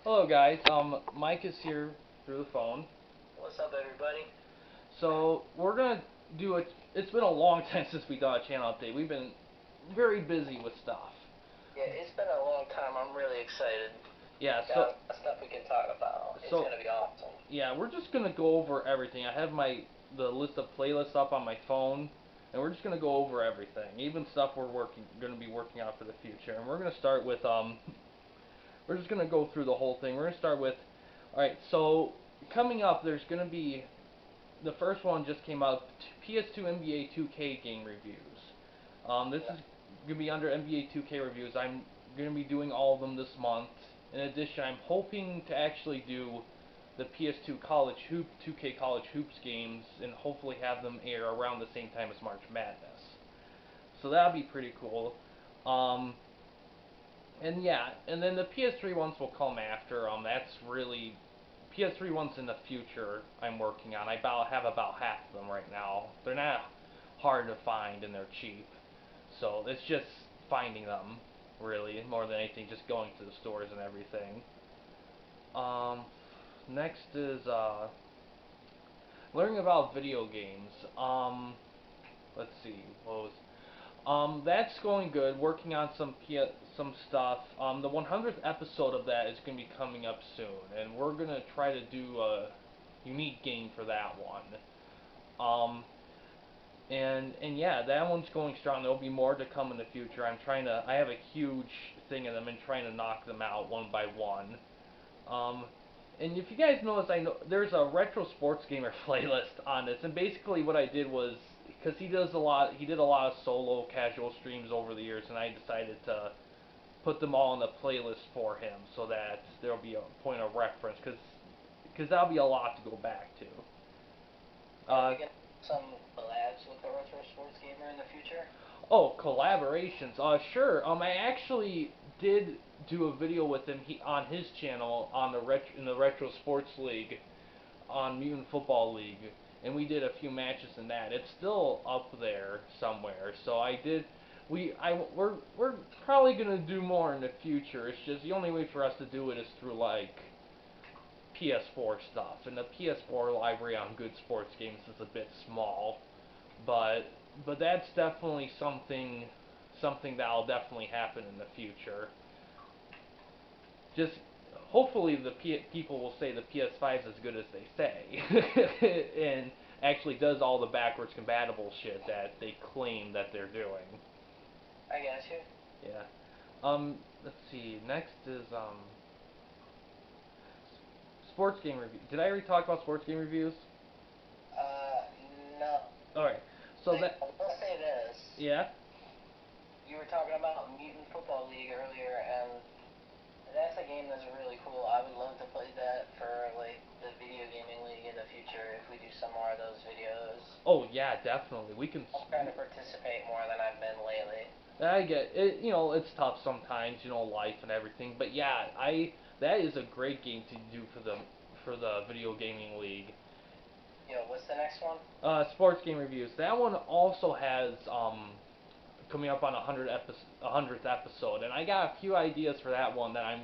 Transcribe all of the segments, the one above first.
Hello guys, Mike is here through the phone. What's up, everybody? So we're gonna do it. It's been a long time since we done a channel update. We've been very busy with stuff. Yeah, it's been a long time. I'm really excited. Yeah, so Got stuff we can talk about. It's gonna be awesome. yeah, we're just gonna go over everything. I have the list of playlists up on my phone, and we're just gonna go over everything, even stuff gonna be working out for the future. And we're gonna start with we're just gonna go through the whole thing. We're gonna start with, all right. So coming up, there's gonna be the first one just came out, PS2 NBA 2K game reviews. This is going to be under NBA 2K reviews. I'm going to be doing all of them this month. In addition, I'm hoping to actually do the PS2 College 2K College Hoops games, and hopefully have them air around the same time as March Madness. So that'll be pretty cool. Um, and yeah, and then the PS3 ones will come after. That's really PS3 ones in the future I'm working on. Have about half of them right now. They're not hard to find and they're cheap. So it's just finding them, really, more than anything, just going to the stores and everything. Um, Next is learning about video games. Let's see, what was that's going good. Working on some stuff. The 100th episode of that is going to be coming up soon, and we're gonna try to do a unique game for that one. And yeah, that one's going strong. There'll be more to come in the future. I have a huge thing of them and trying to knock them out one by one. Um, and if you guys notice, I know there's a retro sports gamer playlist on this, and basically what I did was, because he did a lot of solo casual streams over the years, and I decided to put them all in the playlist for him so that there'll be a point of reference, because that'll be a lot to go back to. Are we gonna have some collabs with the retro sports gamer in the future? Oh, collaborations. Sure. I actually did do a video with him on his channel on in the Retro Sports League on Mutant Football League, and we did a few matches in that. It's still up there somewhere. So I did. We're probably gonna do more in the future. It's just the only way for us to do it is through like PS4 stuff, and the PS4 library on good sports games is a bit small, but that's definitely something that'll definitely happen in the future. Just hopefully people will say the PS5 is as good as they say, and actually does all the backwards compatible shit that they claim that they're doing. I got you. Yeah. Let's see. Next is sports game review. Did I already talk about sports game reviews? No. All right. So that. Let's say this. Yeah. You were talking about Mutant Football League earlier, and that's a game that's really cool. I would love to play that for like the video gaming league in the future if we do some more of those videos. Oh yeah, definitely. We can. I'm trying to participate more than I've been lately. I get it. It's tough sometimes. Life and everything. But yeah, that is a great game to do for the video gaming league. Yo, what's the next one? Sports game reviews. That one also has coming up on 100th episode, and I got a few ideas for that one that I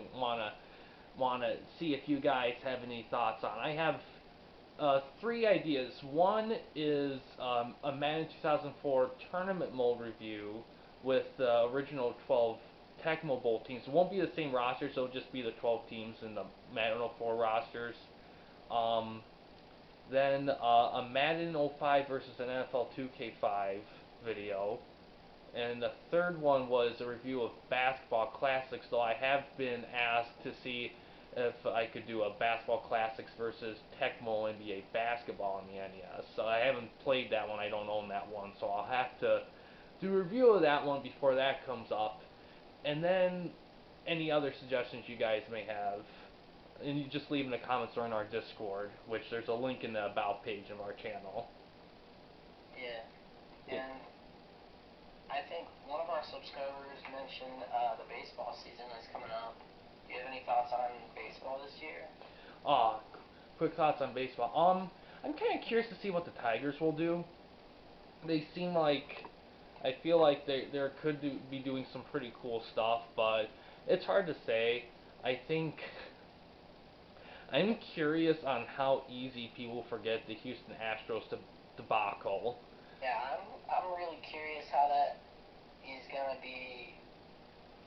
wanna see if you guys have any thoughts on. I have three ideas. One is a Madden 2004 tournament mode review with the original 12 Tecmo Bowl teams. It won't be the same rosters, it'll just be the 12 teams in the Madden 04 rosters. Um, then a Madden 05 versus an NFL 2K5 video. And the third one was a review of basketball classics, though I have been asked to see if I could do a basketball classics versus Tecmo NBA basketball in the NES. So I haven't played that one, I don't own that one, so I'll have to do a review of that one before that comes up. And then any other suggestions you guys may have, and you just leave in the comments or in our Discord, which there's a link in the about page of our channel. Yeah. And I think one of our subscribers mentioned the baseball season is coming up. Do you have any thoughts on baseball this year? Ah, quick thoughts on baseball. I'm kind of curious to see what the Tigers will do. They seem like I feel like they be doing some pretty cool stuff, but it's hard to say. I think I'm curious on how easy people forget the Houston Astros debacle. Yeah, I'm really curious how that is gonna be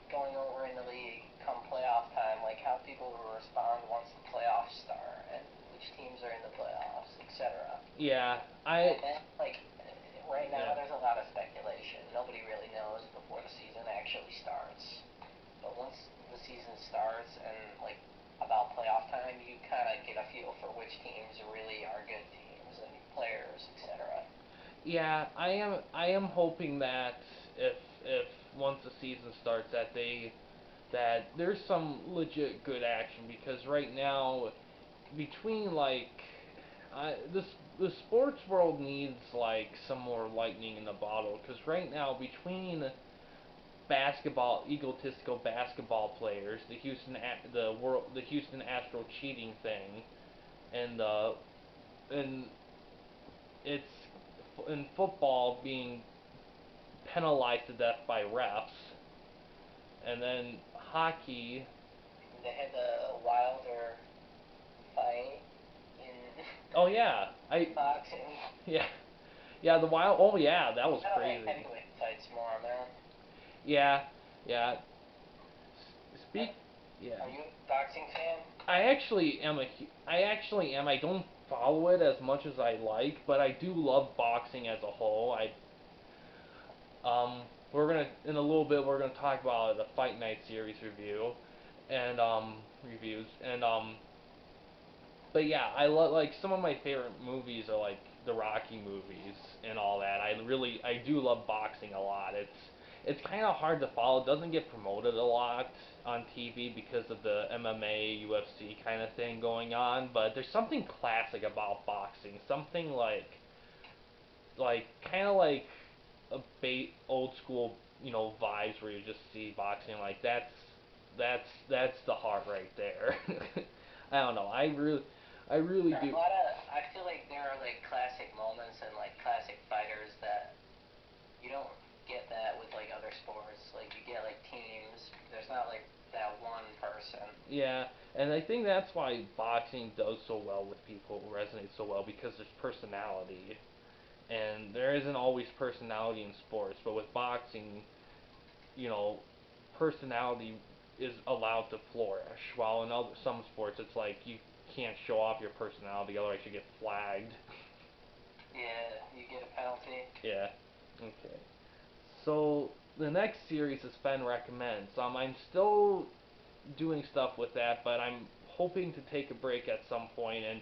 going over in the league come playoff time. Like how people will respond once the playoffs start and which teams are in the playoffs, etc. Yeah, And like right now, yeah. there's a lot of speculation. Nobody really knows before the season actually starts. But once the season starts and like about playoff time, you kind of get a feel for which teams really are good teams and players, etc. Yeah, I am hoping that if once the season starts that there's some legit good action because right now between like this the sports world needs like some more lightning in the bottle because right now between egotistical basketball players, the Houston Astro cheating thing, and and it's in football being penalized to death by refs, and then hockey. They had the Wilder fight in Oh yeah, boxing. yeah yeah the wild. Oh yeah, that was I don't like crazy. heavyweight fights more, man. Yeah yeah. Speak. Yeah. Are you a boxing fan? I actually am I actually am. I don't follow it as much as I like, but I do love boxing as a whole. We're gonna in a little bit we're gonna talk about the Fight Night series and reviews and but yeah, I love like some of my favorite movies are like the Rocky movies and all that. I do love boxing a lot. It's kind of hard to follow. It doesn't get promoted a lot on TV because of the MMA, UFC kind of thing going on, but there's something classic about boxing. Something like kind of like old school, vibes where you just see boxing like that's the heart right there. I don't know. I really There are do. a lot of. I feel like there are like classic moments and like classic fighters that you don't get that with like other sports. Like you get like teams. There's not like that one person. Yeah, and I think that's why boxing does so well with people, resonates so well because there's personality, and there isn't always personality in sports, but with boxing, you know, personality is allowed to flourish. While in some sports, it's like you can't show off your personality, otherwise you get flagged. Yeah, you get a penalty. Yeah. Okay. So the next series is Fen recommends. I'm still doing stuff with that, but I'm hoping to take a break at some point and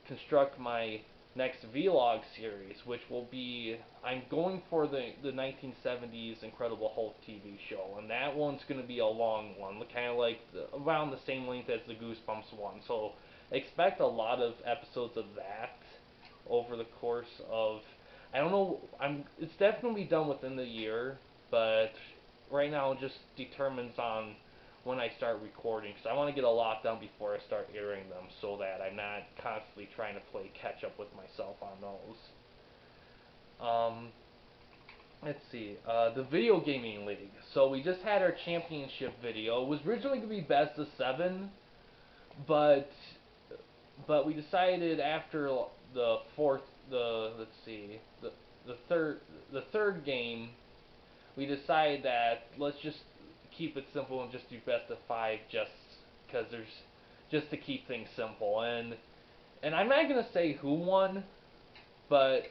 construct my next vlog series, which will be I'm going for the 1970s Incredible Hulk TV show, and that one's going to be a long one, kind of like around the same length as the Goosebumps one. So expect a lot of episodes of that over the course of I don't know. It's definitely done within the year, but right now it just determines on when I start recording, because I want to get a lot done before I start airing them, so that I'm not constantly trying to play catch up with myself on those. Um, let's see. The video gaming league. So we just had our championship video. It was originally going to be best of 7, but we decided after the fourth, the let's see, the third game, we decided that let's just keep it simple and just do best of 5, just because there's just to keep things simple. And I'm not gonna say who won, but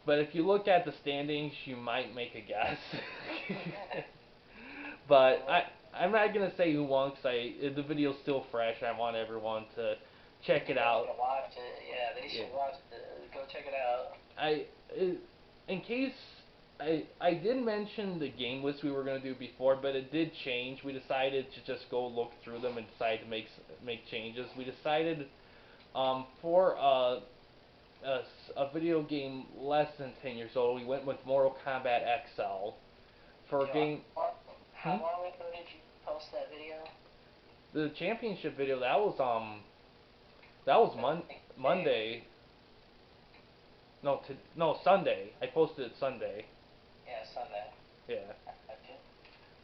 if you look at the standings, you might make a guess. But I'm not gonna say who won because the video's still fresh. I want everyone to check it out. Watch it. Yeah, they should watch it. Go check it out. I in case I did mention the game list we were gonna do before, but it did change. We decided to just go look through them and decide to make changes. We decided for a video game less than 10 years old, we went with Mortal Kombat XL for a game. How long ago did you post that video? The championship video that was Monday. No, no, Sunday. I posted it Sunday. Yeah, Sunday. Yeah.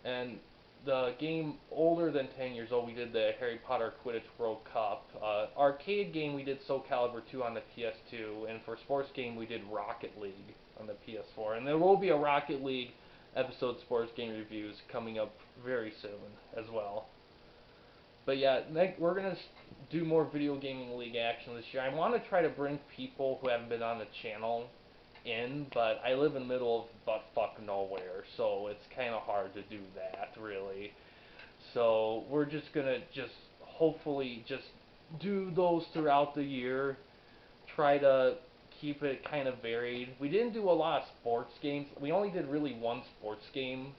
And the game older than 10 years old, we did the Harry Potter Quidditch World Cup. Arcade game, we did Soul Calibur 2 on the PS2, and for sports game, we did Rocket League on the PS4. And there will be a Rocket League episode sports game reviews coming up very soon as well. But yeah, we're gonna do more video gaming league action this year. I want to try to bring people who haven't been on the channel in, but I live in the middle of buttfuck nowhere, so it's kind of hard to do that, really. So we're just gonna just hopefully just do those throughout the year. Try to keep it kind of varied. We didn't do a lot of sports games. We only did really one sports game.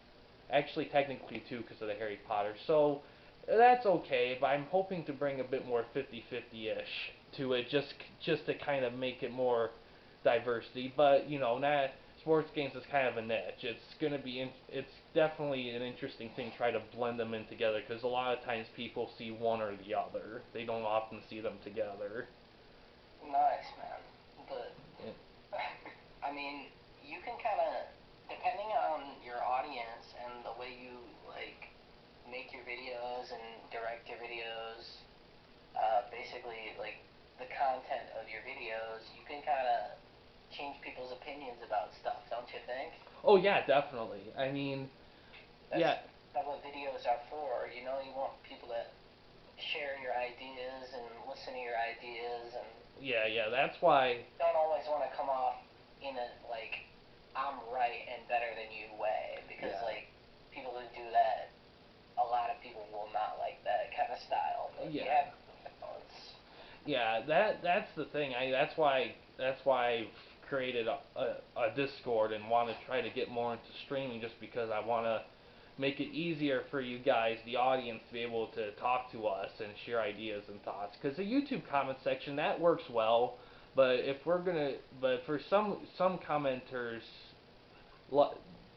Actually, technically two because of the Harry Potter. So that's okay, but I'm hoping to bring a bit more 50-50-ish to it, just to kind of make it more diversity. But you know, not sports games is kind of a niche. It's definitely an interesting thing to try to blend them in together because a lot of times people see one or the other. They don't often see them together. Nice, man. But Yeah. I mean, you can kind of, depending on your audience and the way you like make your videos and direct your videos, basically like the content of your videos, you can kind of change people's opinions about stuff, don't you think? Oh yeah, definitely. I mean, That's yeah, what videos are for. You know, you want people to share your ideas and listen to your ideas, and yeah. That's why. don't always want to come off in a like I'm right and better than you way, because Yeah. like people who do that, a lot of people will not like that kind of style. But you Yeah. have to balance. Yeah, that's the thing. That's why I've created a Discord and want to try to get more into streaming just because I want to make it easier for you guys, the audience, to be able to talk to us and share ideas and thoughts. Because the YouTube comment section that works well, but for some commenters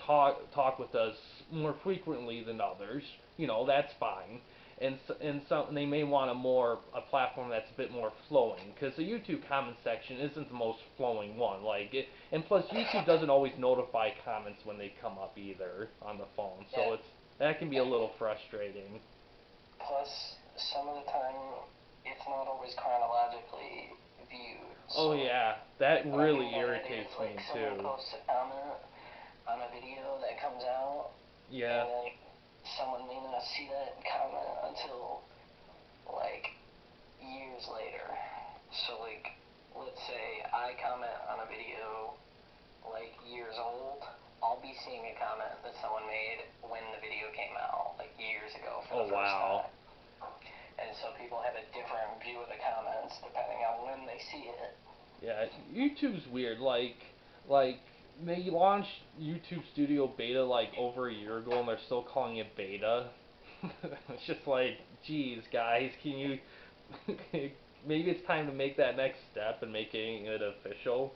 talk with us more frequently than others. You know, that's fine. And some they may want a platform that's a bit more flowing because the YouTube comment section isn't the most flowing one. And plus YouTube doesn't always notify comments when they come up either on the phone, so Yeah. that can be a little frustrating. Plus, some of the time, it's not always chronologically viewed. Oh So yeah, that what I really mean by that is, irritates me like, someone too. posts a comment on a video that comes out, Yeah. and then someone may not see that comment until like years later. So like, let's say I comment on a video like years old, I'll be seeing a comment that someone made when the video came out, like years ago for Oh the first wow. time. And so people have a different view of the comments depending on when they see it. Yeah, YouTube's weird. Like they launched YouTube Studio Beta like over a year ago, and they're still calling it beta. It's just like, geez, guys, can you? Maybe it's time to make that next step and making it official.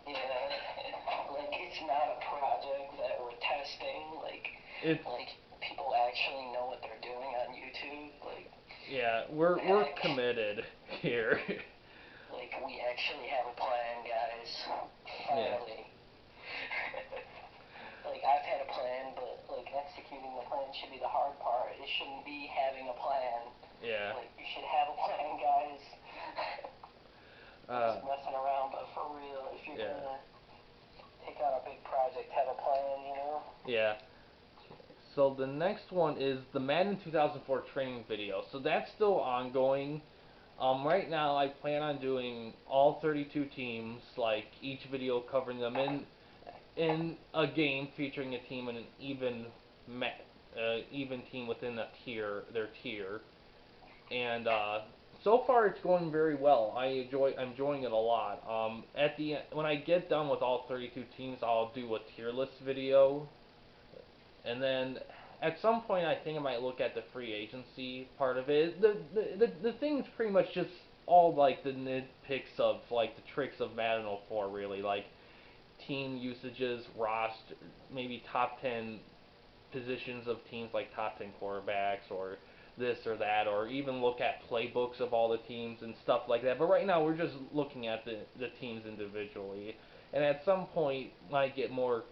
Yeah, like it's not a project that we're testing. It's Like people actually know what they're doing on YouTube. Yeah, we're Heck, committed here. like we actually have a plan, guys. Yeah, Finally. Like I've had a plan, but like executing the plan should be the hard part. It shouldn't be having a plan. yeah. Like you should have a plan, guys. Uh, Just messing around, but for real, if you're yeah, gonna take on a big project, have a plan, you know? yeah. So the next one is the Madden 2004 training video. So that's still ongoing. Right now I plan on doing all 32 teams, like each video covering them in a game featuring a team in an even team within their tier, and so far it's going very well. I'm enjoying it a lot. At the end, when I get done with all 32 teams, I'll do a tier list video, and then at some point I think I might look at the free agency part of it. The thing's pretty much just all like the nitpicks of like the tricks of Madden 04, really, like team usages, roster, maybe top 10 positions of teams, like top 10 quarterbacks or this or that, or even look at playbooks of all the teams and stuff like that. But right now we're just looking at the teams individually, and at some point might get more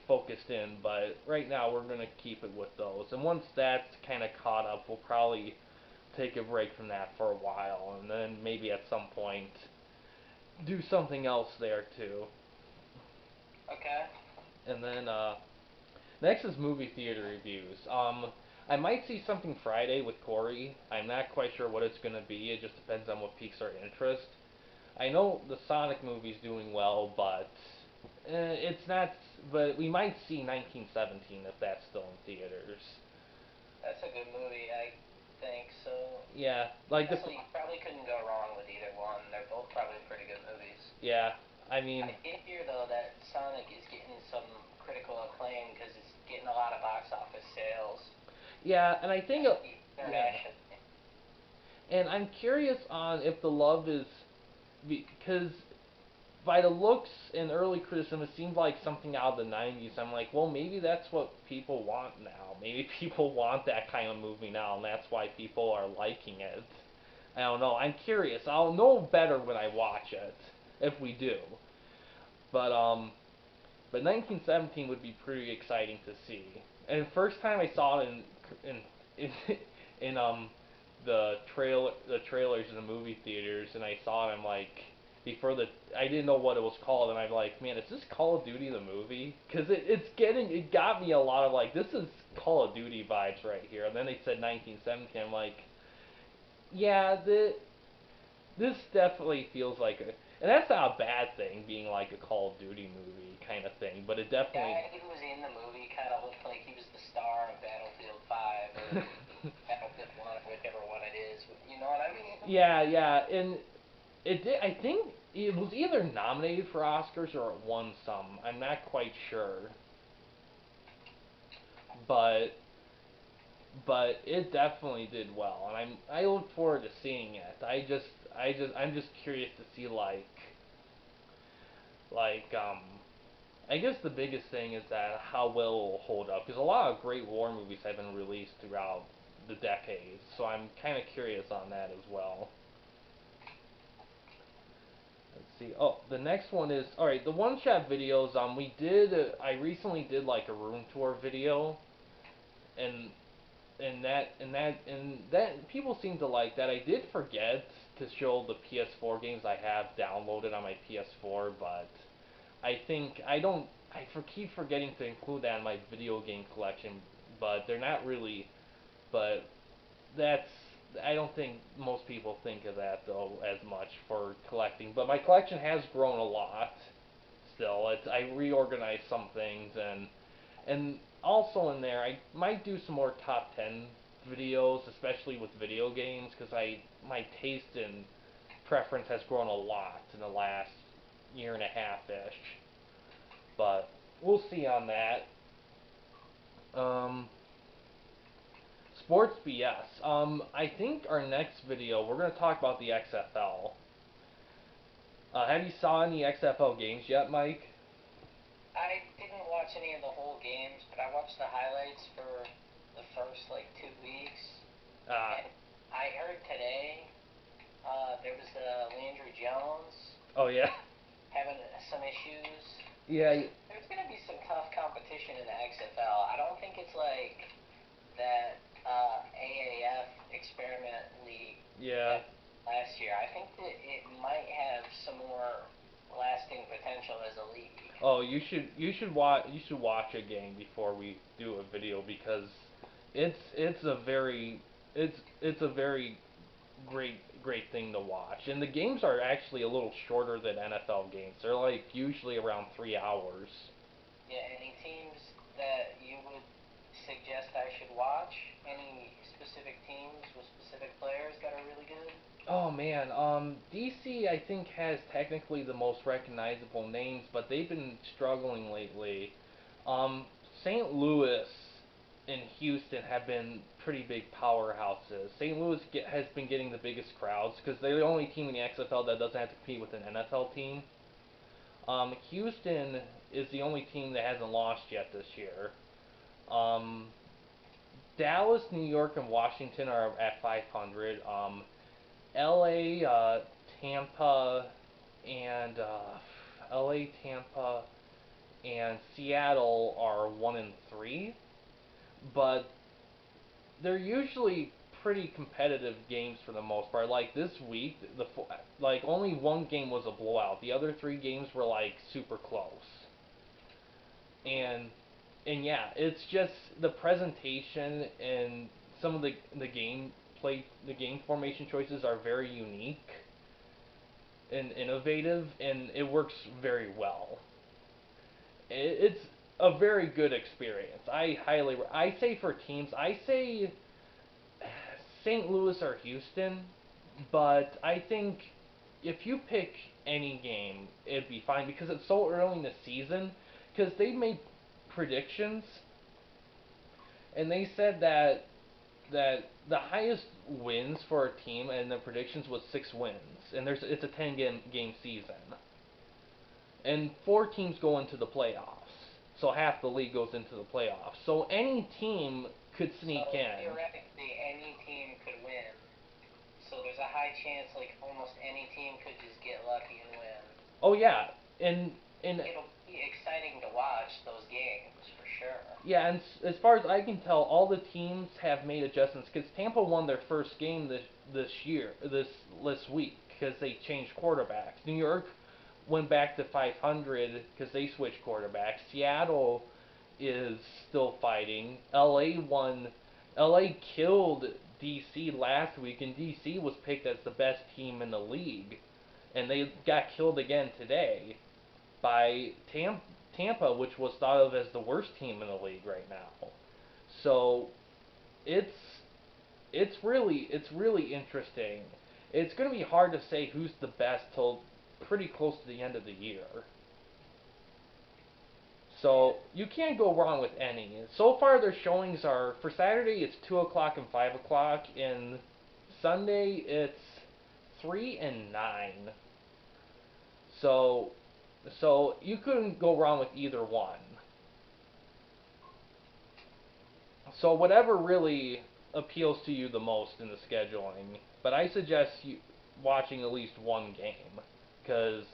focused in. But right now we're gonna keep it with those. And once that's kind of caught up, we'll probably take a break from that for a while, and then maybe at some point do something else there too. Okay. And then next is movie theater reviews. I might see something Friday with Corey. I'm not quite sure what it's gonna be. It just depends on what piques our interest. I know the Sonic movie's doing well, but it's not. But we might see 1917 if that's still in theaters. That's a good movie, I think. So Yeah, like the. honestly, you probably couldn't go wrong with either one. They're both probably pretty good movies. Yeah, I mean, I did hear though that Sonic is getting some critical acclaim because it's getting a lot of box office sales, yeah, and I think, especially yeah, internationally. and I'm curious on if the love is because by the looks and early criticism, it seemed like something out of the 90s. I'm like, well, maybe that's what people want now. Maybe people want that kind of movie now, and that's why people are liking it. I don't know. I'm curious. I'll know better when I watch it, if we do. But but 1917 would be pretty exciting to see. And the first time I saw it in in the trailers in the movie theaters, and I saw it, I'm like, before the I didn't know what it was called, and I'm like, man, is this Call of Duty the movie? Because it got me a lot of like, this is Call of Duty vibes right here. And then they said 1917, I'm like, yeah, this definitely feels like a, and that's not a bad thing, being like a Call of Duty movie kind of thing, but it The definitely. guy who was in the movie kind of looked like he was the star of Battlefield 5 or Battlefield 1, whichever one it is. You know what I mean? Yeah, yeah, and it did. I think it was either nominated for Oscars or it won some. I'm not quite sure, but it definitely did well, and I look forward to seeing it. I'm just curious to see like. I guess the biggest thing is that how well it will hold up, because a lot of great war movies have been released throughout the decades, so I'm kind of curious on that as well. Let's see. Oh, the next one is all right. The one shot videos. We did. I recently did like a room tour video, and that people seem to like that. I did forget to show the PS4 games I have downloaded on my PS4, but I think I don't. Keep forgetting to include that in my video game collection, but they're not really. But that's. I don't think most people think of that though as much for collecting. But my collection has grown a lot. Still, I reorganized some things, and also in there I might do some more top 10 videos, especially with video games, because I my taste and preference has grown a lot in the last year and a half ish. But we'll see on that. Um, Sports BS. I think our next video we're gonna talk about the XFL. Have you saw any XFL games yet, Mike? I didn't watch any of the whole games, but I watched the highlights for the first like 2 weeks. Uh, And I heard today there was Landry Jones oh yeah, having some issues. yeah, There's going to be some tough competition in the XFL. I don't think it's like that AAF experiment league yeah. that last year. I think that it might have some more lasting potential as a league. Oh, you should watch a game before we do a video, because it's a very it's a very great thing to watch. And the games are actually a little shorter than NFL games. They're like usually around 3 hours. Yeah, any teams that you would suggest I should watch? Any specific teams with specific players that are really good? Oh man, DC I think has technically the most recognizable names, but they've been struggling lately. Um, St. Louis and Houston have been pretty big powerhouses. St. Louis has been getting the biggest crowds because they're the only team in the XFL that doesn't have to compete with an NFL team. Houston is the only team that hasn't lost yet this year. Um, Dallas, New York, and Washington are at 500. LA, Tampa, and LA, Tampa, and Seattle are 1-3, but they're usually pretty competitive games for the most part. Like this week, like only one game was a blowout. The other three games were like super close. And yeah, it's just the presentation and some of the game formation choices are very unique and innovative, and it works very well. It's a very good experience. I say for teams, I say St. Louis or Houston, but I think if you pick any game, it'd be fine because it's so early in the season. Because they made predictions, and they said that the highest wins for a team and the predictions was 6 wins, and it's a 10 game season, and 4 teams go into the playoffs, so half the league goes into the playoffs. So any team could sneak So in. theoretically, any team could win. So there's a high chance, like almost any team could just get lucky and win. Oh yeah, and It'll be exciting to watch those games for sure. yeah, and as far as I can tell, all the teams have made adjustments because Tampa won their first game this week because they changed quarterbacks. New York went back to 500 because they switched quarterbacks. Seattle is still fighting. LA won. LA killed DC last week, and DC was picked as the best team in the league, and they got killed again today by Tampa, which was thought of as the worst team in the league right now. So it's it's really interesting. It's going to be hard to say who's the best till pretty close to the end of the year. So you can't go wrong with any. So far, their showings are for Saturday it's 2 o'clock and 5 o'clock, and Sunday it's 3 and 9. So you couldn't go wrong with either one. So whatever really appeals to you the most in the scheduling, but I suggest you watching at least one game because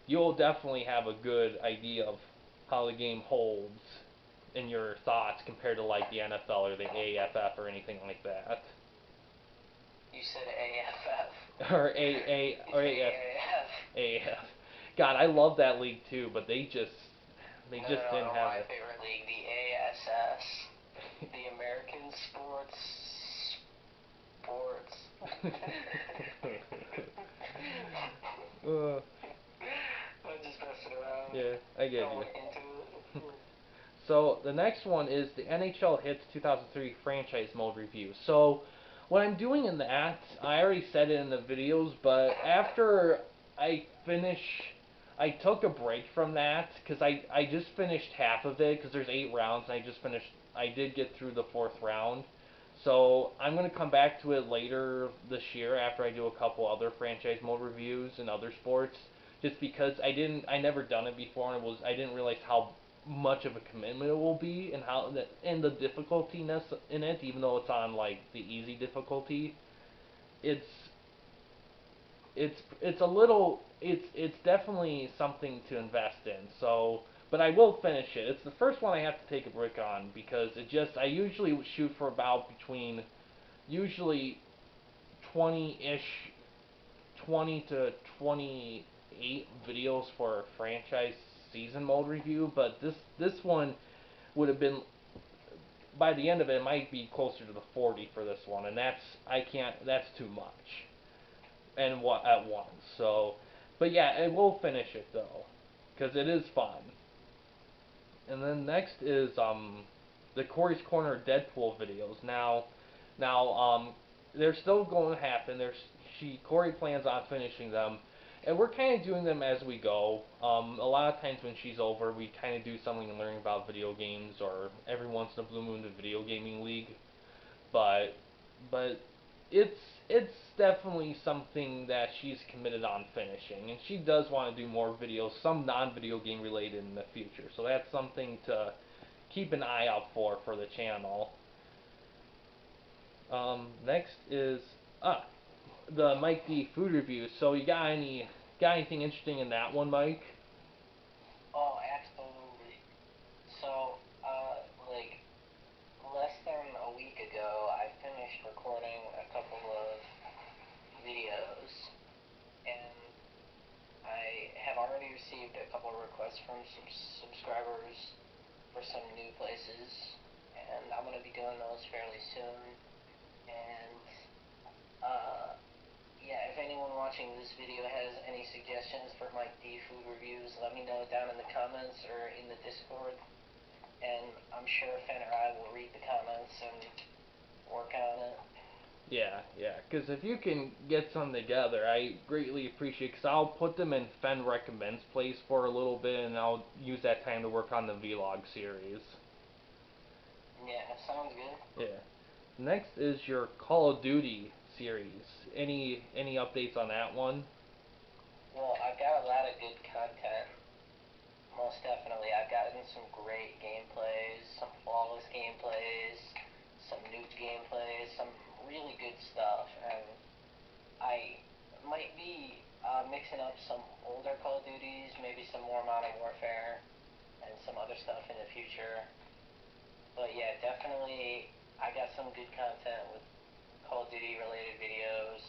you'll definitely have a good idea of how the game holds in your thoughts compared to like the NFL or the AFF or anything like that. You said AFF. Or AF. AF. God, I love that league too, but they just No, didn't have my it. favorite league, the ASS, the American Sports. uh, I'm just messing around. yeah, I get Going you. into it. So the next one is the NHL Hits 2003 Franchise Mode Review. So what I'm doing in that, I already said it in the videos, but after I finish, I took a break from that because I just finished half of it because there's 8 rounds and I did get through the fourth round. So I'm gonna come back to it later this year after I do a couple other franchise mode reviews in other sports, just because I never done it before and I didn't realize how much of a commitment it will be and the difficultyness in it, even though it's on like the easy difficulty. It's it's a little it's definitely something to invest in. So, but I will finish it. It's the first one I have to take a break on because I usually shoot for about between usually 20-ish 20 to 28 videos for a franchise season mode review, but this one would have been by the end of it, it might be closer to the 40 for this one, and I can't. That's too much, and what at once. So, but yeah, I will finish it though, because it is fun. And then next is the Corey's Corner Deadpool videos. Now they're still going to happen. Corey plans on finishing them, and we're kind of doing them as we go. A lot of times when she's over, we kind of do something and learn about video games, or every once in a blue moon, the video gaming league. But but it's it's definitely something that she's committed on finishing, and she does want to do more videos, some non-video game related in the future. So that's something to keep an eye out for the channel. Next is the Mike D food review. So you got anything interesting in that one, Mike? Oh, absolutely. couple of requests from some subscribers for some new places, and I'm gonna be doing those fairly soon. And yeah, if anyone watching this video has any suggestions for Mike D food reviews, let me know down in the comments or in the Discord. And I'm sure Fen or I will read the comments and work on it. Yeah, yeah. Because if you can get some together, I greatly appreciate. Because I'll put them in Fen recommends place for a little bit, and I'll use that time to work on the vlog series. Yeah, sounds good. Yeah. Next is your Call of Duty series. Any updates on that one? Well, I've got a lot of good content. Most definitely. I've gotten some great gameplays, some flawless gameplays, some nuke gameplays, some really good stuff. And I might be mixing up some older Call of Duties, maybe some more Modern Warfare, and some other stuff in the future. But yeah, definitely I got some good content with Call of Duty related videos,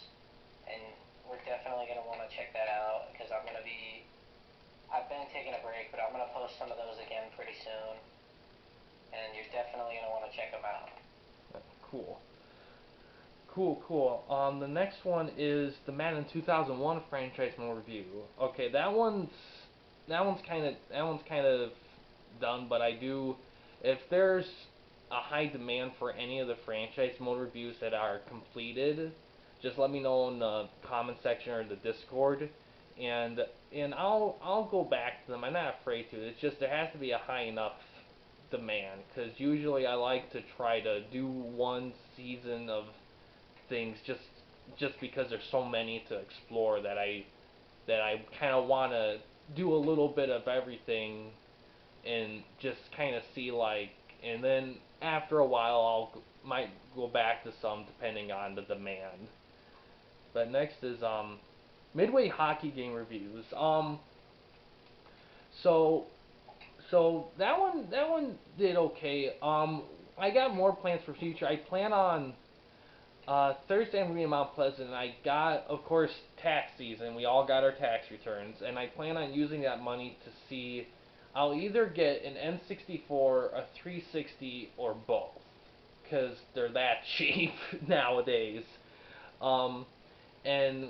and we're definitely going to want to check that out because I've been taking a break, but I'm going to post some of those again pretty soon, and you're definitely going to want to check them out. Cool. Cool, cool. The next one is the Madden 2001 franchise mode review. Okay, that one's kind of done, but I do, if there's a high demand for any of the franchise mode reviews that are completed, just let me know in the comment section or the Discord, and I'll go back to them. I'm not afraid to. It's just there has to be a high enough demand, because usually I like to try to do one season of things just because there's so many to explore that I kind of want to do a little bit of everything and just kind of see, like, and then after a while I'll might go back to some depending on the demand. But next is Midway hockey game reviews. So that one did okay. I got more plans for future. I plan on Thursday I'm gonna be in Mount Pleasant, and I got, of course, tax season. We all got our tax returns, and I plan on using that money to see. I'll either get an N64, a 360, or both, because they're that cheap nowadays. Um, and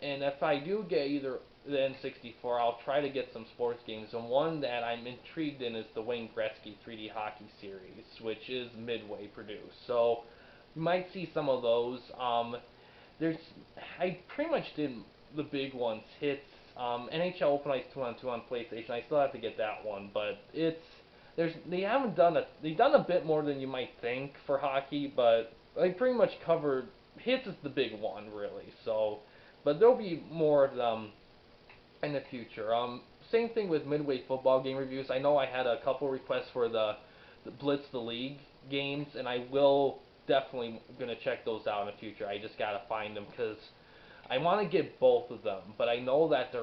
and if I do get either the N64, I'll try to get some sports games. And one that I'm intrigued in is the Wayne Gretzky 3D Hockey Series, which is Midway produced. So you might see some of those. There's I pretty much did the big ones. Hits NHL Open Ice 2-on-2 on PlayStation. I still have to get that one, but they've done a bit more than you might think for hockey, but they pretty much covered. Hits is the big one, really. So, but there'll be more of them in the future. Same thing with Midway football game reviews. I know I had a couple requests for the Blitz the League games, and I will definitely gonna check those out in the future. I just gotta find them because I want to get both of them, but I know that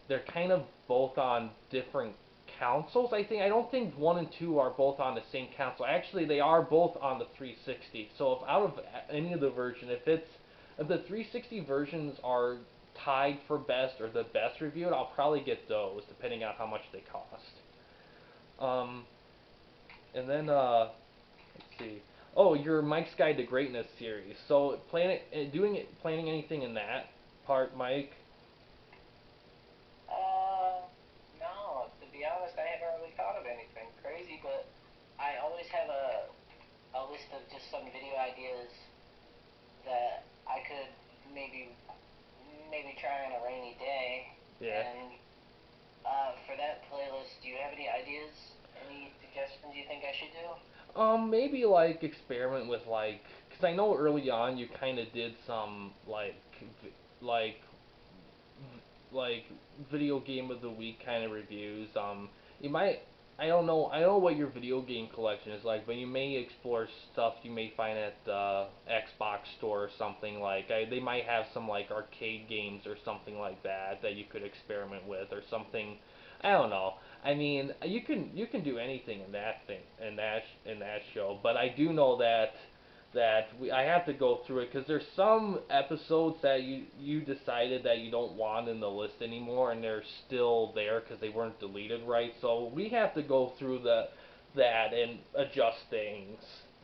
they're kind of both on different consoles. I don't think 1 and 2 are both on the same console. Actually, they are both on the 360. So if out of any of the version, if the 360 versions are tied for best or the best reviewed, I'll probably get those depending on how much they cost. Um, and then let's see. Oh, your Mike's Guide to Greatness series. So planning anything in that part, Mike? No, to be honest, I haven't really thought of anything crazy, but I always have a list of just some video ideas that I could maybe try on a rainy day. Yeah. And for that playlist, do you have any ideas? Any suggestions you think I should do? Maybe like experiment with like, cause I know early on you kind of did some like like video game of the week kind of reviews. You might I don't know what your video game collection is like, but you may explore stuff you may find at the Xbox store or something like. They might have some like arcade games or something like that that you could experiment with or something. I don't know. I mean, you can do anything in that thing in that show, but I do know that I have to go through it because there's some episodes that you decided that you don't want in the list anymore, and they're still there because they weren't deleted right. So we have to go through that and adjust things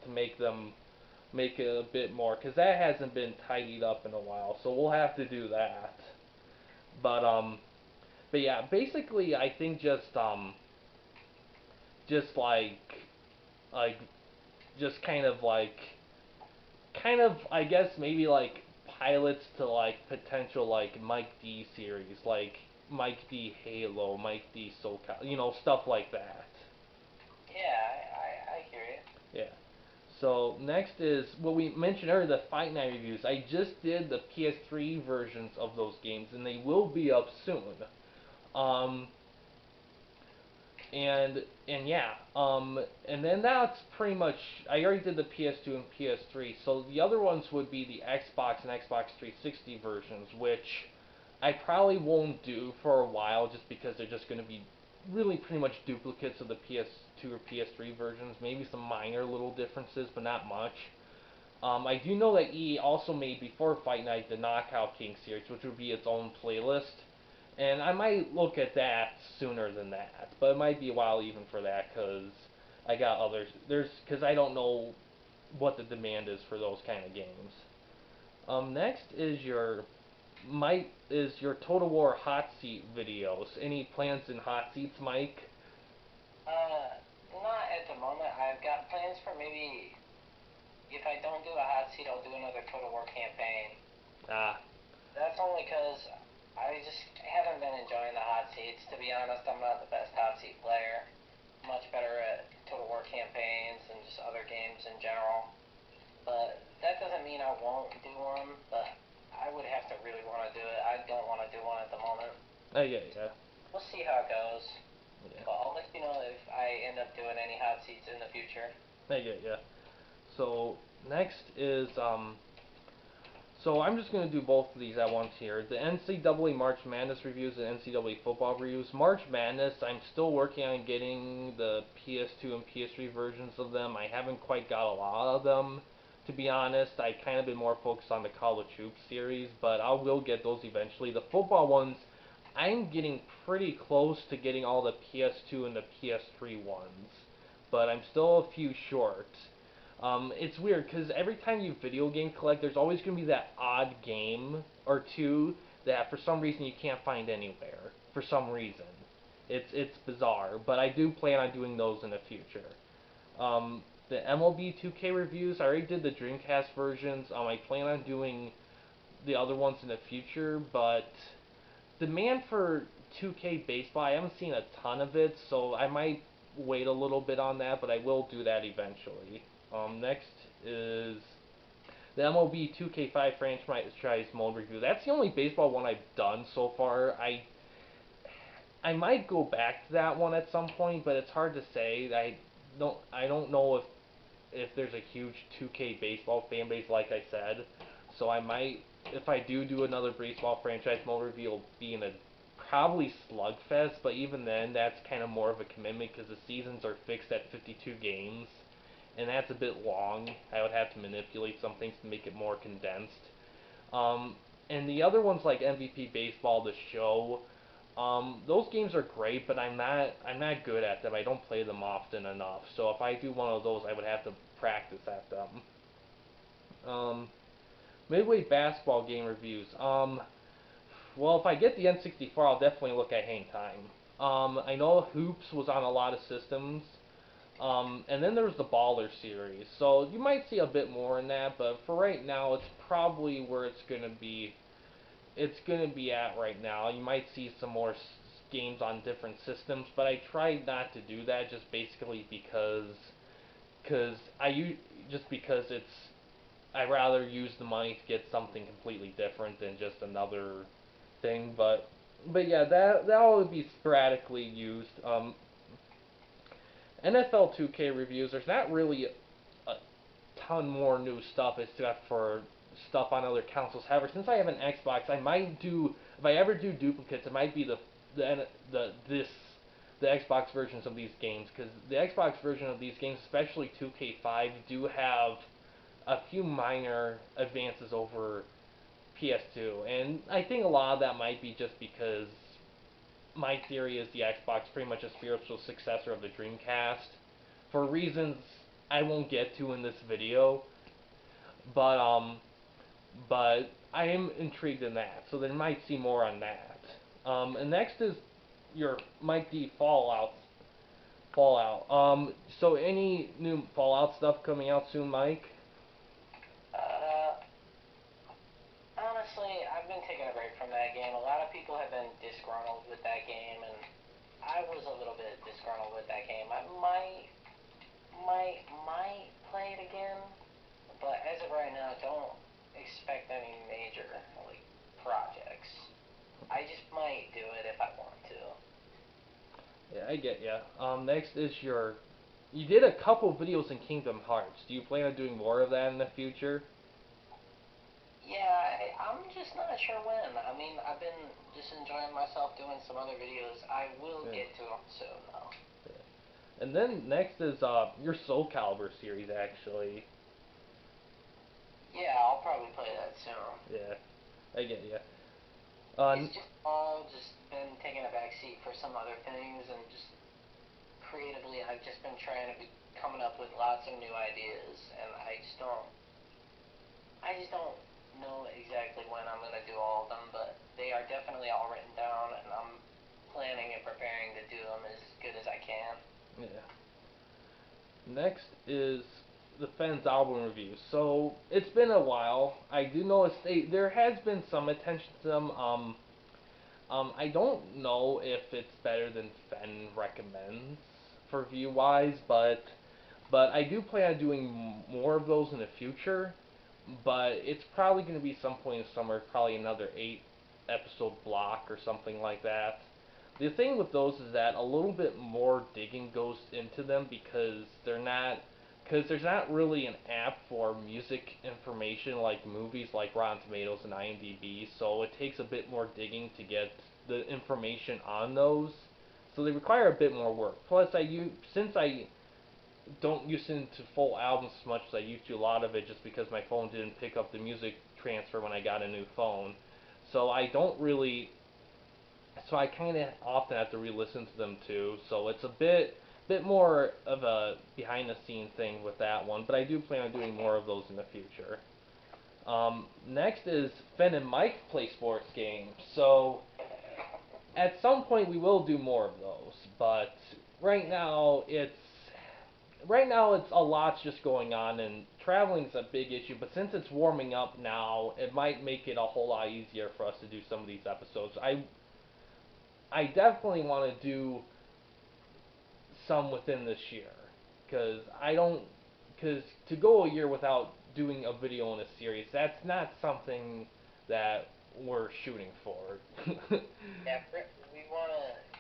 to make it a bit more because that hasn't been tidied up in a while. So we'll have to do that. But but yeah, basically I think just like just kind of I guess maybe like pilots to like potential like Mike D series, like Mike D Halo, Mike D SoCal, stuff like that. Yeah, I hear you. Yeah. So next is what we mentioned earlier, the Fight Night reviews. I just did the PS3 versions of those games, and they will be up soon. Um, and yeah, and then that's pretty much. I already did the PS2 and PS3, so the other ones would be the Xbox and Xbox 360 versions, which I probably won't do for a while, just because they're just going to be really pretty much duplicates of the PS2 or PS3 versions. Maybe some minor little differences, but not much. I do know that EA also made before Fight Night the Knockout King series, which would be its own playlist. And I might look at that sooner than that, but it might be a while even for that because I got others. Because I don't know what the demand is for those kind of games. Next is your Total War hot seat videos. Any plans in hot seats, Mike? Not at the moment. I've got plans for maybe if I don't do a hot seat, I'll do another Total War campaign. Ah, That's only because I just haven't been enjoying the hot seats. To be honest, I'm not the best hot seat player. Much better at Total War campaigns and just other games in general. But that doesn't mean I won't do one, but I would have to really want to do it. I don't want to do one at the moment. yeah, yeah, We'll see how it goes. yeah, But I'll let you know if I end up doing any hot seats in the future. yeah, yeah. So next is So I'm just going to do both of these at once here. The NCAA March Madness reviews and NCAA football reviews. March Madness, I'm still working on getting the PS2 and PS3 versions of them. I haven't quite got a lot of them, to be honest. I kind of been more focused on the College Hoops series, but I will get those eventually. The football ones, I'm getting pretty close to getting all the PS2 and the PS3 ones, but I'm still a few short. It's weird because every time you video game collect, there's always going to be that odd game or two that for some reason you can't find anywhere. For some reason, it's bizarre, but I do plan on doing those in the future. The MLB 2K reviews, I already did the Dreamcast versions. I plan on doing the other ones in the future, but demand for 2K baseball, I haven't seen a ton of it, so I might wait a little bit on that, but I will do that eventually. Next is the MLB 2K5 franchise mode review. That's the only baseball one I've done so far. I might go back to that one at some point, but it's hard to say. I don't know if there's a huge 2K baseball fan base like I said. So I might, if I do another baseball franchise mode review, it'll be in a probably slugfest, but even then that's kind of more of a commitment because the seasons are fixed at 52 games and that's a bit long. I would have to manipulate some things to make it more condensed. Um, and the other ones like MVP Baseball, the show, those games are great, but I'm not good at them. I don't play them often enough. So if I do one of those, I would have to practice at them. Um, Midway basketball game reviews. Well, if I get the N64, I'll definitely look at Hang Time. I know Hoops was on a lot of systems. And then there's the Baller series. So you might see a bit more in that, but for right now, it's probably where it's gonna be. It's gonna be at right now. You might see some more games on different systems, but I try not to do that just basically because just because I rather use the money to get something completely different than just another thing. But yeah, that will be sporadically used. NFL 2K reviews. There's not really a ton more new stuff except for stuff on other consoles. However, since I have an Xbox, I might do if I ever do duplicates, it might be the Xbox versions of these games because the Xbox version of these games, especially 2K5, do have a few minor advances over PS2, and I think a lot of that might be just because my theory is the Xbox pretty much a spiritual successor of the Dreamcast for reasons I won't get to in this video, but I am intrigued in that, so they might see more on that. And next is your Mike D Fallout. Fallout. So any new Fallout stuff coming out soon, Mike? Uh, Honestly, I've been taking a break from that game. A lot of people have been disgruntled with that game, and I was a little bit disgruntled with that game. I might play it again, but as of right now, don't expect any major like projects. I just might do it if I want to. Yeah, I get ya. Next is your. You did a couple videos in Kingdom Hearts. Do you plan on doing more of that in the future? Yeah, I'm just not sure when. I mean, I've been just enjoying myself doing some other videos. I will Yeah. get to them soon, though. Yeah. And then next is your Soul Calibur series, actually. Yeah, I'll probably play that soon. Yeah, I get ya. It's just all just been taking a back seat for some other things, and just creatively, I've just been trying to be coming up with lots of new ideas, and I just don't know exactly when I'm gonna do all of them, but they are definitely all written down, and I'm planning and preparing to do them as good as I can. yeah. Next is the Fens album review. So it's been a while. I do notice there has been some attention to them. I don't know if it's better than Fen recommends for view wise, but I do plan on doing more of those in the future. But it's probably going to be some point in summer, probably another 8 episode block or something like that. The thing with those is that a little bit more digging goes into them because there's not really an app for music information like movies like Rotten Tomatoes and IMDb, so it takes a bit more digging to get the information on those. So they require a bit more work. Plus, since I don't listen to full albums as much as I used to, a lot of it just because my phone didn't pick up the music transfer when I got a new phone. So I don't really so I kind of often have to re-listen to them too. So it's a bit more of a behind the scene thing with that one, but I do plan on doing more of those in the future. Next is Fen and Mike play sports games. So at some point we will do more of those, but right now it's it's a lot's just going on and traveling's a big issue, but since it's warming up now, it might make it a whole lot easier for us to do some of these episodes. I definitely want to do some within this year because I don't because to go a year without doing a video in a series, that's not something that we're shooting for. Yeah, we want to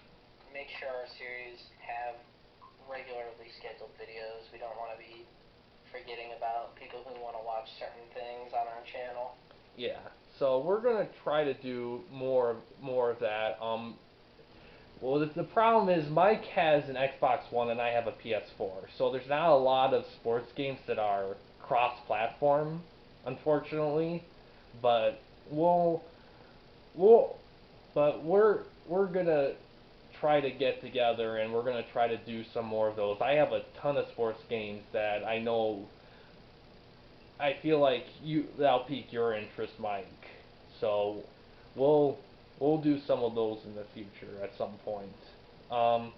make sure our series have regularly scheduled videos. We don't want to be forgetting about people who want to watch certain things on our channel. Yeah, so we're gonna try to do more of that. Well, the problem is Mike has an Xbox One and I have a PS4, so there's not a lot of sports games that are cross-platform, unfortunately. But we'll we'll but we're gonna try to get together and we're gonna try to do some more of those. I have a ton of sports games that I know I feel like that'll pique your interest, Mike. So we'll we'll do some of those in the future at some point. Um,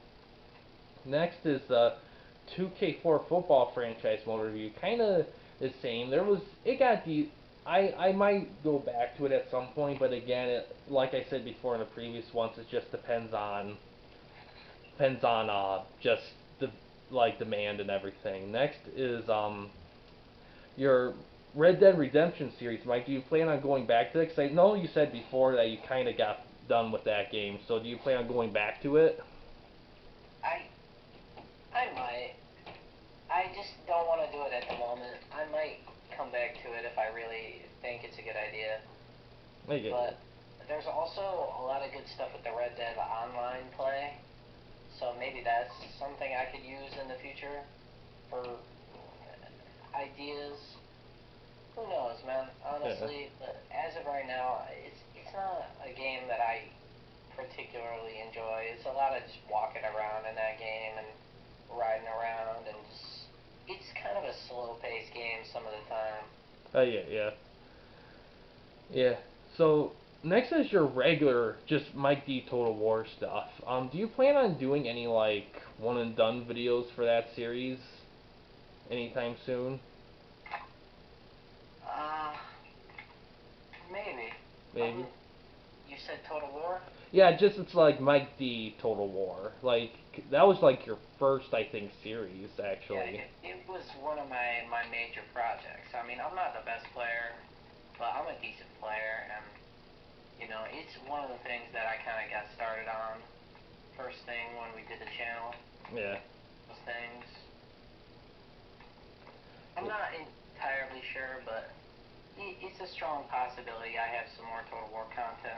Next is the 2K4 football franchise mode review. Kind of the same. There was it got the I might go back to it at some point, but again, like I said before in the previous ones, it just depends on just the like demand and everything. Next is your Red Dead Redemption series, Mike. Do you plan on going back to it? Because I know you said before that you kind of got done with that game. So do you plan on going back to it? I I might. I just don't want to do it at the moment. I might come back to it if I really think it's a good idea. I get But there's also a lot of good stuff with the Red Dead Online play. So maybe that's something I could use in the future for ideas. Who knows, man? Yeah. Honestly, but as of right now, it's not a game that I particularly enjoy. It's a lot of just walking around in that game and riding around and just it's kind of a slow-paced game some of the time. Yeah, yeah. Yeah. So next is your regular, just Mike D Total War stuff. Do you plan on doing any like one and done videos for that series anytime soon? Uh, maybe. Maybe. You said Total War? Yeah, just it's like Mike D Total War. Like that was like your first, I think, series Yeah, actually. it was one of my major projects. I mean, I'm not the best player, but I'm a decent player, and it's one of the things that I kind of got started on first thing when we did the channel. Yeah. Those things. I'm not entirely sure, but it's a strong possibility I have some more Total War content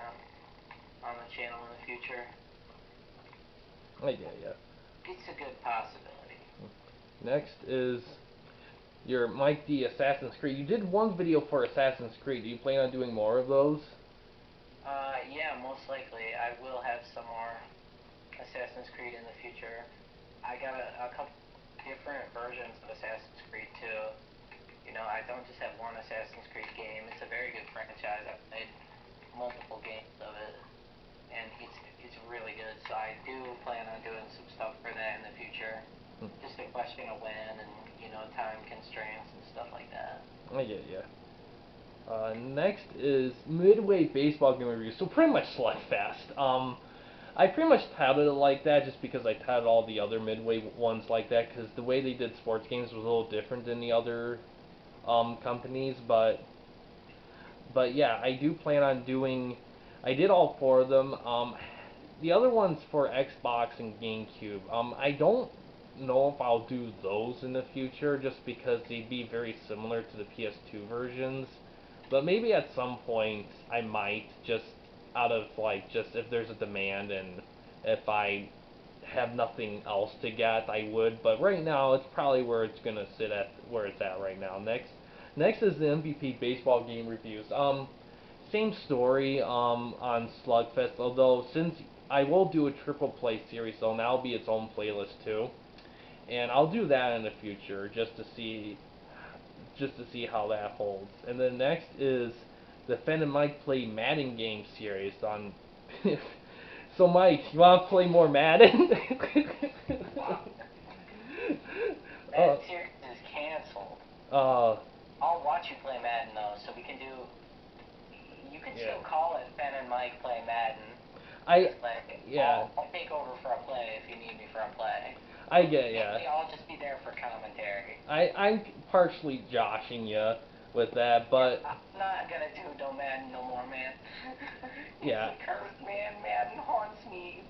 on the channel in the future. Yeah, yeah. It's a good possibility. Next is your Mike D Assassin's Creed. You did one video for Assassin's Creed. Do you plan on doing more of those? Yeah, most likely I will have some more Assassin's Creed in the future. I got a couple different versions of Assassin's Creed too. I don't just have one Assassin's Creed game. It's a very good franchise. I've played multiple games of it, and it's really good. So I do plan on doing some stuff for that in the future. Just a question of when and time constraints and stuff like that. Yeah, yeah. Next is Midway Baseball Game Review. So pretty much Slugfest. I pretty much titled it like that just because I titled all the other Midway ones like that because the way they did sports games was a little different than the other companies. But yeah, I do plan on doing. I did all four of them. The other ones for Xbox and GameCube. I don't know if I'll do those in the future just because they'd be very similar to the PS2 versions. But maybe at some point I might just out of like just if there's a demand and if I have nothing else to get, I would. But right now it's probably where it's gonna sit at where it's at right now. Next is the MVP baseball game reviews. Same story on Slugfest, although since I will do a triple play series, so now will be its own playlist too, and I'll do that in the future just to see how that holds. And then next is the Fen and Mike play Madden game series on. So Mike, you want to play more Madden? That series is canceled. uh, I'll watch you play Madden though, so we can do. You can yeah. still call it Ben and Mike play Madden. I, Like, yeah, I'll take over for a play if you need me for a play. I get, yeah. Mainly, I'll just be there for commentary. I'm partially joshing you with that, Yeah, but I'm not gonna do no Madden no more, man. yeah, It's cursed, man. Madden haunts me.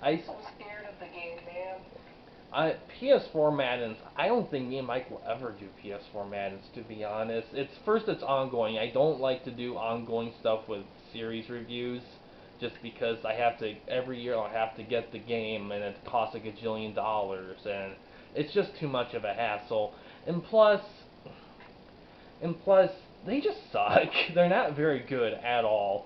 I'm I so scared of the game, man. PS4 Maddens. I don't think me and Mike will ever do PS4 Maddens. To be honest, it's ongoing. I don't like to do ongoing stuff with series reviews, just because I have to every year I have to get the game and it costs like $1 gajillion and it's just too much of a hassle. And plus, and plus, they just suck. They're not very good at all.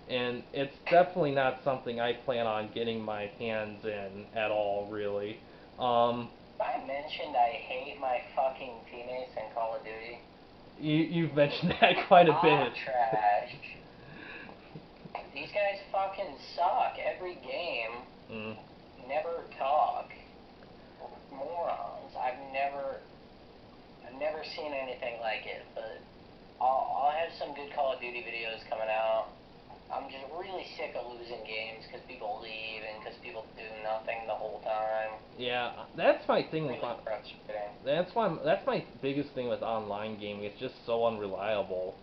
And it's definitely not something I plan on getting my hands in at all, really. Um, I mentioned I hate my fucking teammates in Call of Duty. you've mentioned that quite a bit. Trash. These guys fucking suck every game. Mm. Never talk. Morons. I've never seen anything like it. But I'll have some good Call of Duty videos coming out. I'm just really sick of losing games because people leave and because people do nothing the whole time. Yeah, that's my thing with Really frustrating. that's my biggest thing with online gaming. It's just so unreliable.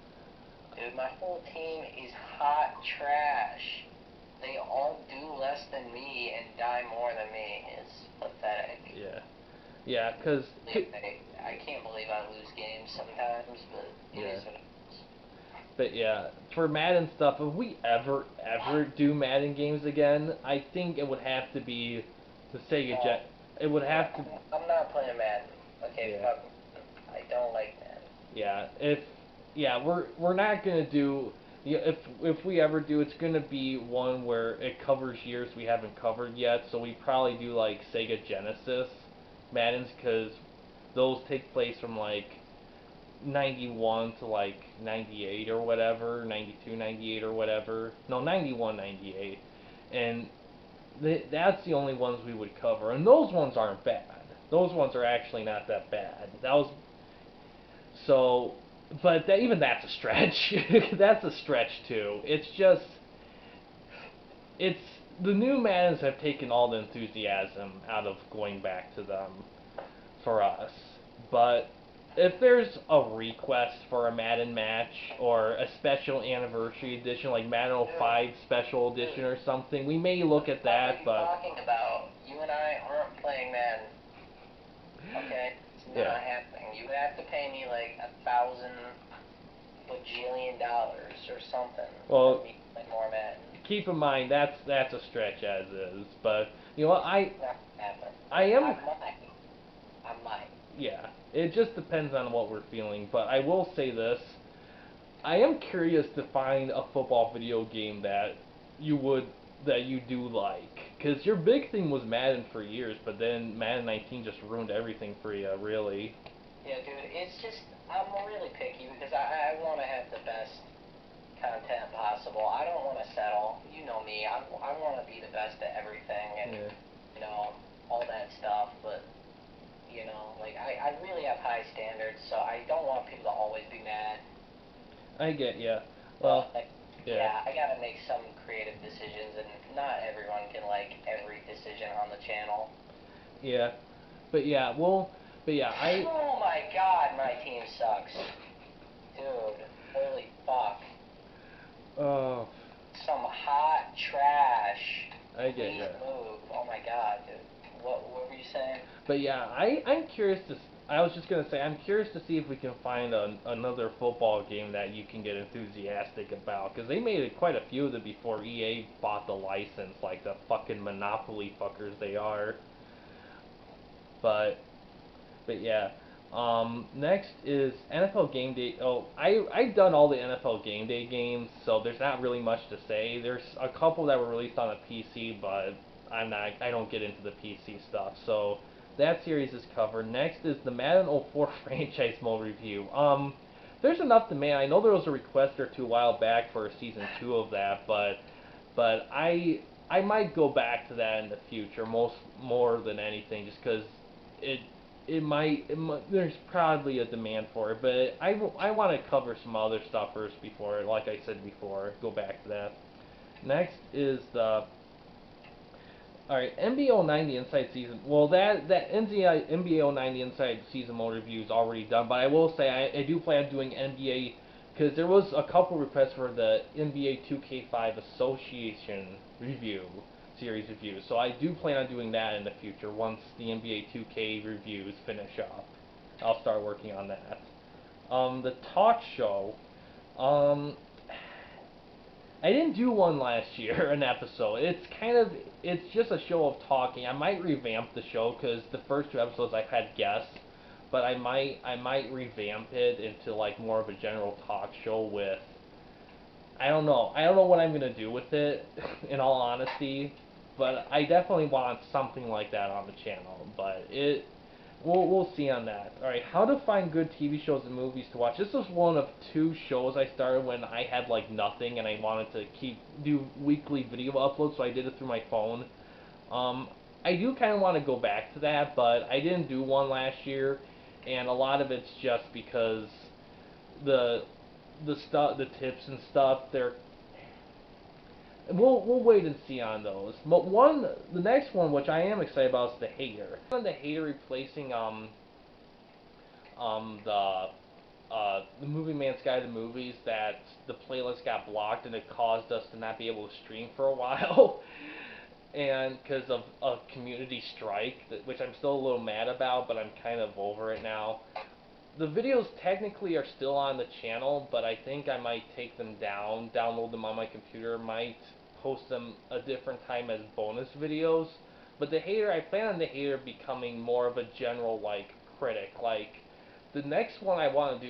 Dude, my whole team is hot trash. They all do less than me and die more than me. It's pathetic. Yeah, yeah, cause I can't believe I lose games sometimes, but it yeah. is what it is. But yeah, for Madden stuff, if we ever do Madden games again, I think it would have to be the Sega Jet. It would have to. I'm not playing Madden. Okay, Yeah. fuck. I don't like Madden. Yeah. If yeah, we're not gonna do. Yeah, if we ever do, it's gonna be one where it covers years we haven't covered yet. So we probably do like Sega Genesis Maddens, because those take place from like 91 to like 98 or whatever, 92, 98 or whatever. No, 91, 98, and that's the only ones we would cover, and those ones aren't bad. Those ones are actually not that bad. That was so, but even that's a stretch. That's a stretch too. It's just, it's the new Maddens have taken all the enthusiasm out of going back to them for us. But if there's a request for a Madden match or a special anniversary edition, like Madden '05 special edition or something, we may look at that. What But are you talking about? You and I aren't playing Madden. Okay, it's not yeah, happening. You would have to pay me like $1,000 bajillion or something well, for me to play more Madden. keep in mind that's a stretch as is. But you know what, It's not happening. I am. I might. Yeah, it just depends on what we're feeling. But I will say this: I am curious to find a football video game that you do like, because your big thing was Madden for years, but then Madden 19 just ruined everything for you, really. Yeah, dude, it's just, I'm really picky because I want to have the best content possible. I don't want to settle. You know me. I want to be the best at everything and, Yeah, you know, all that stuff. But, you know, like, I really have high standards, so I don't want people to always be mad. I get ya. So, Well, like, yeah, yeah, I got to make some creative decisions, and not everyone can like every decision on the channel. yeah, but yeah, well, but yeah, Oh my god, my team sucks. Dude, holy fuck. oh, Some hot trash. I get Please ya. move. Oh my god, dude. What were you saying? But yeah, I'm curious to. I was just gonna say I'm curious to see if we can find another football game that you can get enthusiastic about, because they made it quite a few of them before EA bought the license, like the fucking monopoly fuckers they are. But yeah. Next is NFL Game Day. Oh, I've done all the NFL Game Day games, so there's not really much to say. There's a couple that were released on the PC, but I don't get into the PC stuff. So that series is covered. Next is the Madden '04 franchise mode review. There's enough demand. I know there was a request or two a while back for a season 2 of that, but I might go back to that in the future, more than anything, just because it there's probably a demand for it, but I want to cover some other stuff first before, like I said before, go back to that. Next is the alright, NBA 90 Inside Season. Well, that NBA 90 Inside Season mode review is already done, but I will say I do plan on doing NBA, because there was a couple requests for the NBA 2K5 Association review series review. So I do plan on doing that in the future once the NBA 2K reviews finish up. I'll start working on that. The talk show. Um, I didn't do one last year, an episode. It's just a show of talking. I might revamp the show because the first two episodes I've had guests, but I might revamp it into like more of a general talk show with. I don't know. I don't know what I'm gonna do with it, in all honesty, but I definitely want something like that on the channel. But we'll see on that. All right, how to find good TV shows and movies to watch. This was one of two shows I started when I had like nothing and I wanted to do weekly video uploads, so I did it through my phone. Um, I do kind of want to go back to that, but I didn't do one last year, and a lot of it's just because the the tips and stuff, they're we'll wait and see on those. But the next one, which I am excited about, is the Hater. The Hater replacing the Movie Man's Guide to Movies, that the playlist got blocked and it caused us to not be able to stream for a while. And because of a community strike, which I'm still a little mad about, but I'm kind of over it now. The videos technically are still on the channel, but I think I might take them down, download them on my computer, might post them a different time as bonus videos. But the Hater, I plan on the Hater becoming more of a general like critic. Like the next one I want to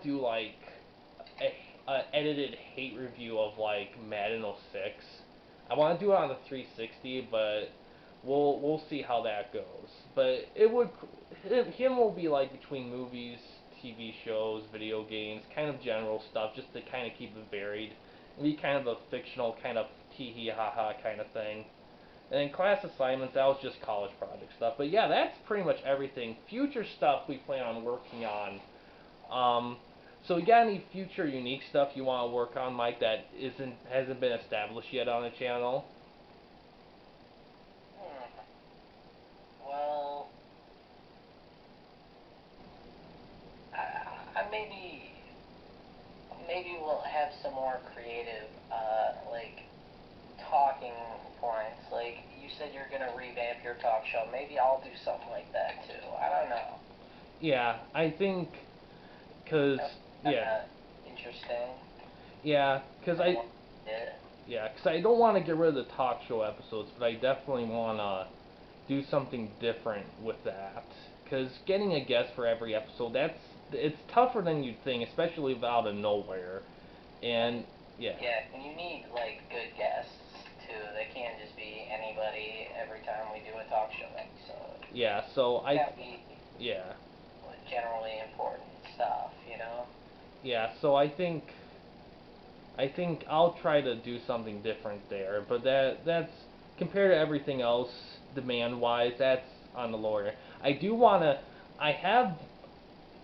do like a edited hate review of like Madden '06. I want to do it on the 360, but we'll see how that goes. But it would him will be like between movies, TV shows, video games, kind of general stuff, just to kind of keep it varied. And be kind of a fictional kind of tee hee ha ha kind of thing. And then class assignments, that was just college project stuff. But yeah, that's pretty much everything. Future stuff we plan on working on. Um, so you got any future unique stuff you want to work on, Mike, that hasn't been established yet on the channel? Well, I maybe we'll have some more creative, like talking points. Like you said, you're gonna revamp your talk show. Maybe I'll do something like that too. I don't know. Yeah, I think, cause That's kind yeah, of interesting. yeah, cause I Yeah. yeah, cause I don't want to get rid of the talk show episodes, but I definitely want to do something different with that. Cause getting a guest for every episode, it's tougher than you'd think, especially out of nowhere. And yeah, Yeah, and you need like good guests too. They can't just be anybody every time we do a talk show episode. yeah. So It's gotta be yeah. generally important stuff, you know? Yeah, so I think I'll try to do something different there, but that's compared to everything else demand wise, that's on the lower. I have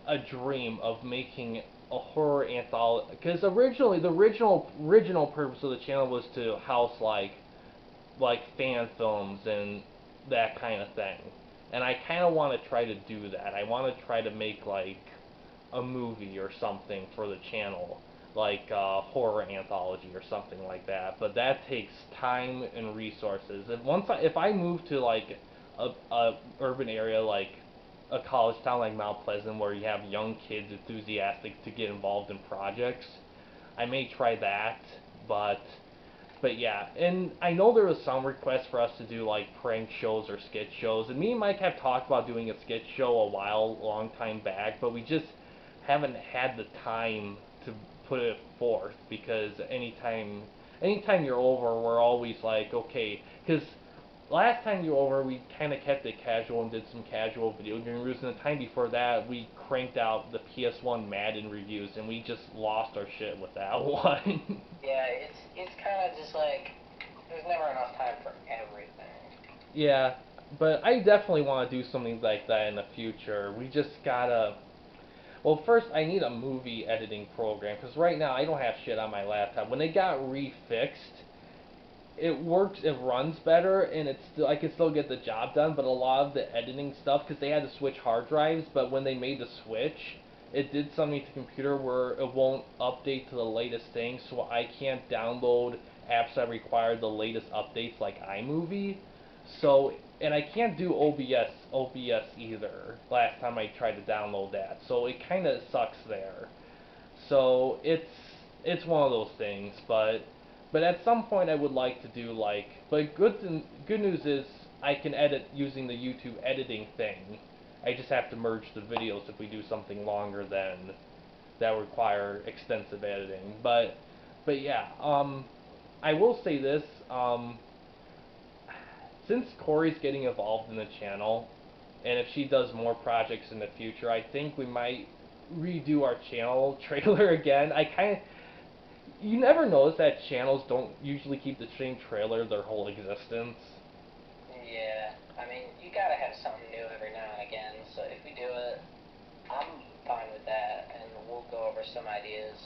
a dream of making a horror anthology because originally the original purpose of the channel was to house like fan films and that kind of thing. And I kind of want to try to do that. I want to try to make like a movie or something for the channel, like a horror anthology or something like that. But that takes time and resources. If I move to like a urban area like a college town like Mount Pleasant where you have young kids enthusiastic to get involved in projects, I may try that. But but yeah, and I know there was some requests for us to do like prank shows or sketch shows, and me and Mike have talked about doing a sketch show a long time back, but we just haven't had the time to put it forth because anytime you're over, we're always like, okay, because last time you were over, we kind of kept it casual and did some casual video game reviews, and the time before that, we cranked out the PS1 Madden reviews, and we just lost our shit with that one. Yeah, it's kind of just like there's never enough time for everything. Yeah, but I definitely want to do something like that in the future. We just gotta. Well, first I need a movie editing program because right now I don't have shit on my laptop. When it got refixed, it works, it runs better, and I can still get the job done. But a lot of the editing stuff, because they had to switch hard drives, but when they made the switch, it did something to the computer where it won't update to the latest thing, so I can't download apps that require the latest updates like iMovie. So, and I can't do OBS either. Last time I tried to download that, so it kind of sucks there. So it's one of those things, but at some point I would like to do like. But good news is I can edit using the YouTube editing thing. I just have to merge the videos if we do something longer than that require extensive editing. But yeah, I will say this. Since Corey's getting involved in the channel, and if she does more projects in the future, I think we might redo our channel trailer again. You never notice that channels don't usually keep the same trailer their whole existence. Yeah, I mean you gotta have something new every now and again. So if we do it, I'm fine with that, and we'll go over some ideas.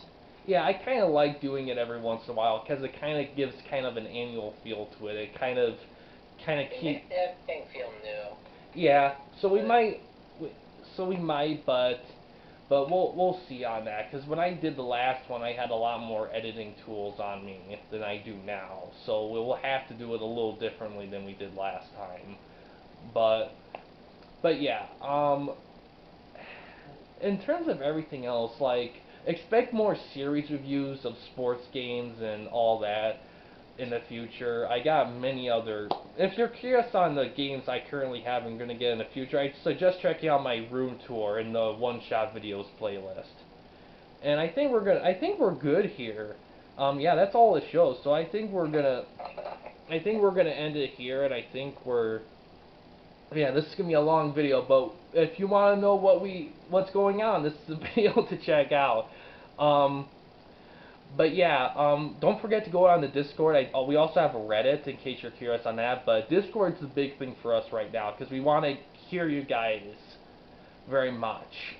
Yeah, I kind of like doing it every once in a while because it kind of gives kind of an annual feel to it. It kind of It keep. makes everything feel new. Yeah, so we But might, but we'll see on that. Because when I did the last one, I had a lot more editing tools on me than I do now. So we'll have to do it a little differently than we did last time. But but yeah, in terms of everything else, like expect more series reviews of sports games and all that in the future. I got many other. If you're curious on the games I currently have and going to get in the future, I suggest checking out my room tour in the one shot videos playlist. And I think we're good here. Yeah, that's all it shows. So I think we're gonna end it here, and I think yeah, this is gonna be a long video, but if you want to know what's going on, this is a video to check out. But yeah, don't forget to go on the Discord. We also have a Reddit in case you're curious on that. But Discord's the big thing for us right now because we want to hear you guys very much.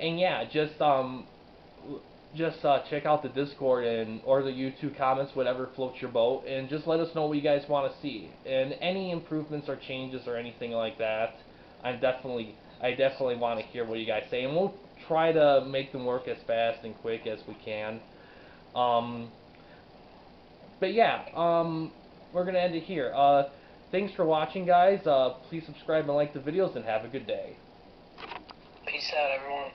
And yeah, just check out the Discord or the YouTube comments, whatever floats your boat, and just let us know what you guys want to see and any improvements or changes or anything like that. I definitely want to hear what you guys say, and we'll try to make them work as fast and quick as we can. Um, but yeah, we're gonna end it here. Thanks for watching, guys. Please subscribe and like the videos, and have a good day. Peace out, everyone.